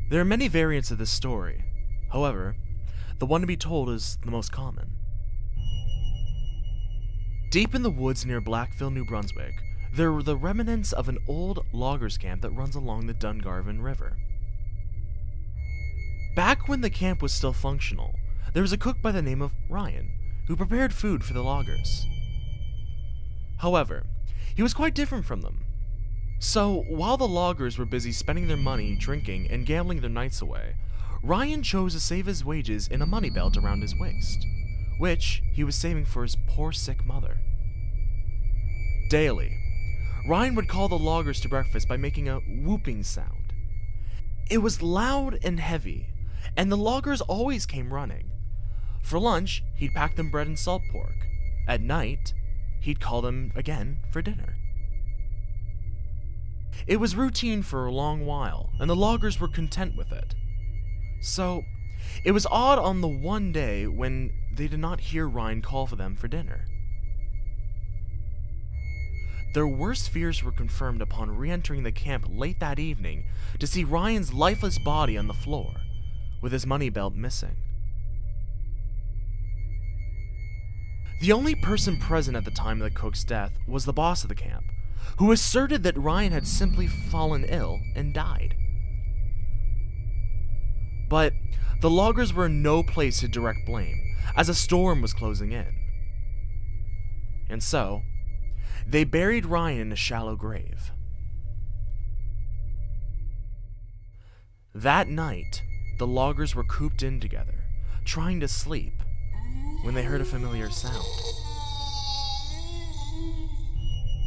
There are many variants of this story. However, the one to be told is the most common. Deep in the woods near Blackville, New Brunswick, there were the remnants of an old loggers camp that runs along the Dungarvon River. Back when the camp was still functional, there was a cook by the name of Ryan, who prepared food for the loggers. However, he was quite different from them. So, while the loggers were busy spending their money, drinking, and gambling their nights away, Ryan chose to save his wages in a money belt around his waist, which he was saving for his poor sick mother. Daily, Ryan would call the loggers to breakfast by making a whooping sound. It was loud and heavy, and the loggers always came running. For lunch, he'd pack them bread and salt pork. At night, he'd call them again for dinner. It was routine for a long while, and the loggers were content with it. So, it was odd on the one day when they did not hear Ryan call for them for dinner. Their worst fears were confirmed upon re-entering the camp late that evening to see Ryan's lifeless body on the floor, with his money belt missing. The only person present at the time of the cook's death was the boss of the camp, who asserted that Ryan had simply fallen ill and died. But the loggers were in no place to direct blame, as a storm was closing in. And so, they buried Ryan in a shallow grave. That night, the loggers were cooped in together, trying to sleep, when they heard a familiar sound.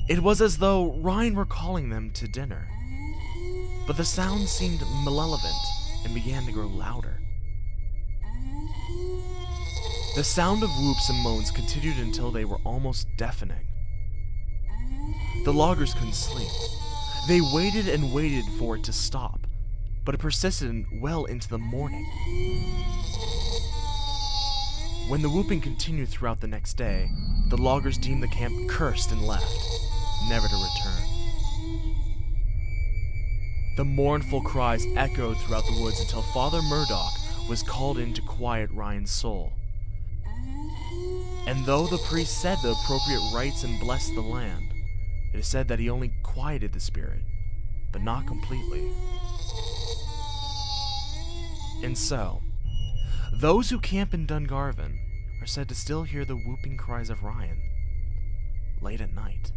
It was as though Ryan were calling them to dinner, but the sound seemed malevolent and began to grow louder. The sound of whoops and moans continued until they were almost deafening. The loggers couldn't sleep. They waited and waited for it to stop, but it persisted well into the morning. When the whooping continued throughout the next day, the loggers deemed the camp cursed and left, never to return. The mournful cries echoed throughout the woods until Father Murdoch was called in to quiet Ryan's soul. And though the priest said the appropriate rites and blessed the land, it is said that he only quieted the spirit, but not completely. And so, those who camp in Dungarvon are said to still hear the whooping cries of Ryan late at night.